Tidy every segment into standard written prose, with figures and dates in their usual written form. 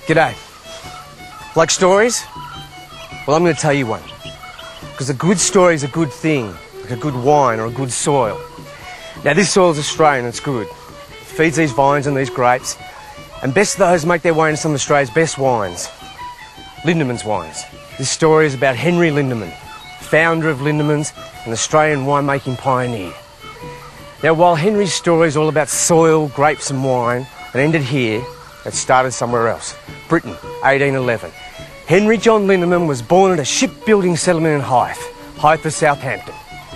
G'day. Like stories? Well, I'm going to tell you one. Because a good story is a good thing, like a good wine or a good soil. Now, this soil is Australian, it's good. It feeds these vines and these grapes, and best of those make their way into some of Australia's best wines. Lindemans wines. This story is about Henry Lindeman, founder of Lindemans, an Australian winemaking pioneer. Now, while Henry's story is all about soil, grapes and wine, it ended here. It started somewhere else. Britain, 1811. Henry John Lindeman was born at a shipbuilding settlement in Hythe of Southampton.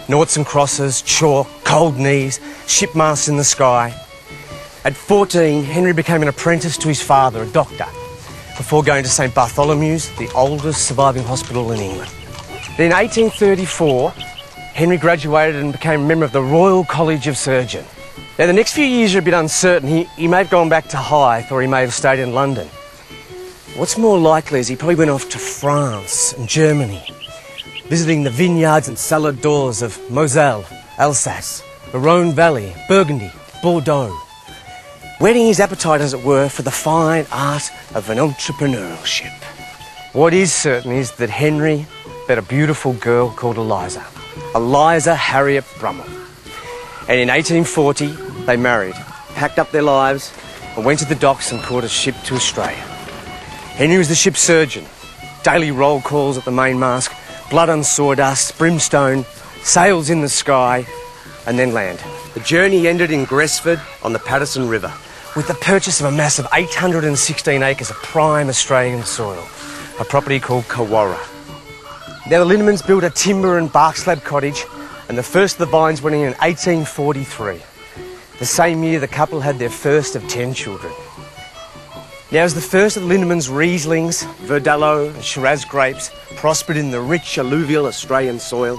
Noughts and crosses, chalk, cold knees, shipmasts in the sky. At 14, Henry became an apprentice to his father, a doctor, before going to St Bartholomew's, the oldest surviving hospital in England. Then in 1834, Henry graduated and became a member of the Royal College of Surgeons. Now, the next few years are a bit uncertain. He may have gone back to Hythe, or he may have stayed in London. What's more likely is he probably went off to France and Germany, visiting the vineyards and cellar doors of Moselle, Alsace, the Rhone Valley, Burgundy, Bordeaux, whetting his appetite, as it were, for the fine art of an entrepreneurship. What is certain is that Henry met a beautiful girl called Eliza Harriet Brummel. And in 1840, they married, packed up their lives, and went to the docks and caught a ship to Australia. Henry was the ship's surgeon. Daily roll calls at the mainmast, blood on sawdust, brimstone, sails in the sky, and then land. The journey ended in Gresford on the Paterson River, with the purchase of a massive 816 acres of prime Australian soil, a property called Kawarra. Now, the Lindemans built a timber and bark slab cottage, and the first of the vines went in 1843. The same year, the couple had their first of 10 children. Now, as the first of the Lindemans Rieslings, Verdelho and Shiraz grapes prospered in the rich alluvial Australian soil,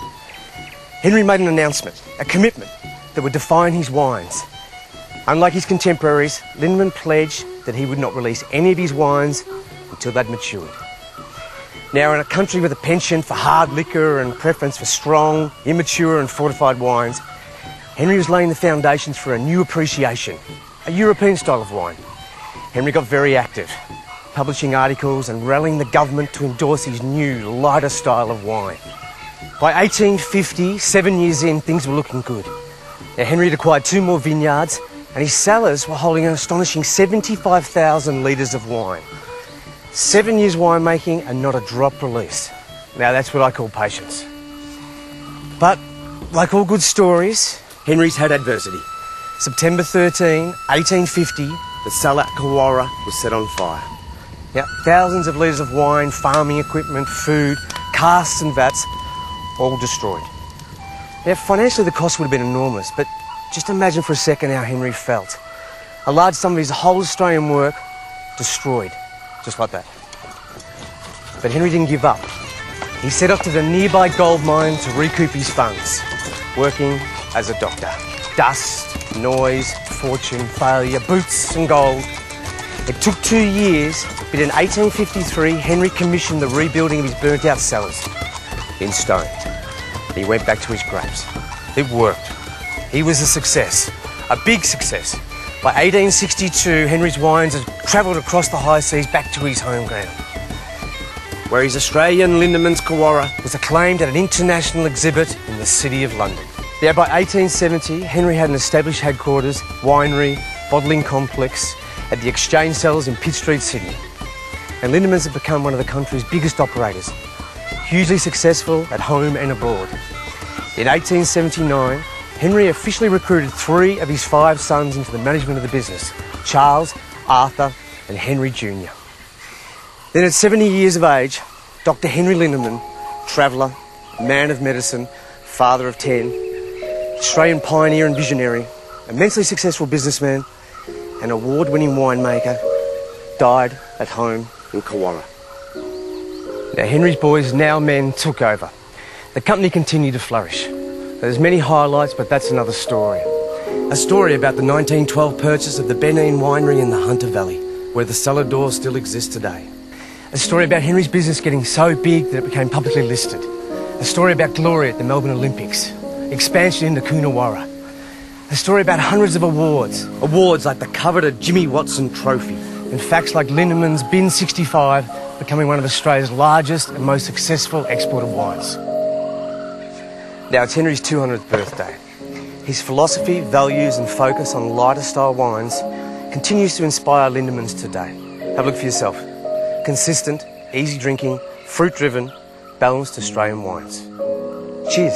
Henry made an announcement, a commitment that would define his wines. Unlike his contemporaries, Lindeman pledged that he would not release any of his wines until they'd matured. Now, in a country with a penchant for hard liquor and preference for strong, immature and fortified wines, Henry was laying the foundations for a new appreciation, a European style of wine. Henry got very active, publishing articles and rallying the government to endorse his new, lighter style of wine. By 1850, 7 years in, things were looking good. Now, Henry had acquired 2 more vineyards, and his cellars were holding an astonishing 75,000 litres of wine. 7 years winemaking and not a drop released. Now, that's what I call patience. But, like all good stories, Henry's had adversity. September 13, 1850, the cellar at Kawarra was set on fire. Now, thousands of litres of wine, farming equipment, food, casks and vats, all destroyed. Now, financially the cost would have been enormous, but just imagine for a second how Henry felt. A large sum of his whole Australian work destroyed, just like that. But Henry didn't give up. He set off to the nearby gold mine to recoup his funds, working as a doctor. Dust, noise, fortune, failure, boots and gold. It took 2 years, but in 1853, Henry commissioned the rebuilding of his burnt-out cellars in stone. He went back to his grapes. It worked. He was a success, a big success. By 1862, Henry's wines had travelled across the high seas back to his home ground, where his Australian Lindemans Kawarra was acclaimed at an international exhibit in the City of London. Now, by 1870, Henry had an established headquarters, winery, bottling complex at the Exchange Cellars in Pitt Street, Sydney. And Lindemans had become one of the country's biggest operators, hugely successful at home and abroad. In 1879, Henry officially recruited 3 of his 5 sons into the management of the business, Charles, Arthur and Henry Jr. Then at 70 years of age, Dr. Henry Lindeman, traveller, man of medicine, father of 10, Australian pioneer and visionary, immensely successful businessman, and award-winning winemaker, died at home in Kawarra. Now, Henry's boys, now men, took over. The company continued to flourish. There's many highlights, but that's another story. A story about the 1912 purchase of the Benin winery in the Hunter Valley, where the cellar door still exists today. A story about Henry's business getting so big that it became publicly listed. A story about glory at the Melbourne Olympics. Expansion into Coonawarra. A story about hundreds of awards. Awards like the coveted Jimmy Watson Trophy. And facts like Lindemans Bin 65 becoming one of Australia's largest and most successful exported wines. Now it's Henry's 200th birthday. His philosophy, values and focus on lighter style wines continues to inspire Lindemans today. Have a look for yourself. Consistent, easy drinking, fruit driven, balanced Australian wines. Cheers.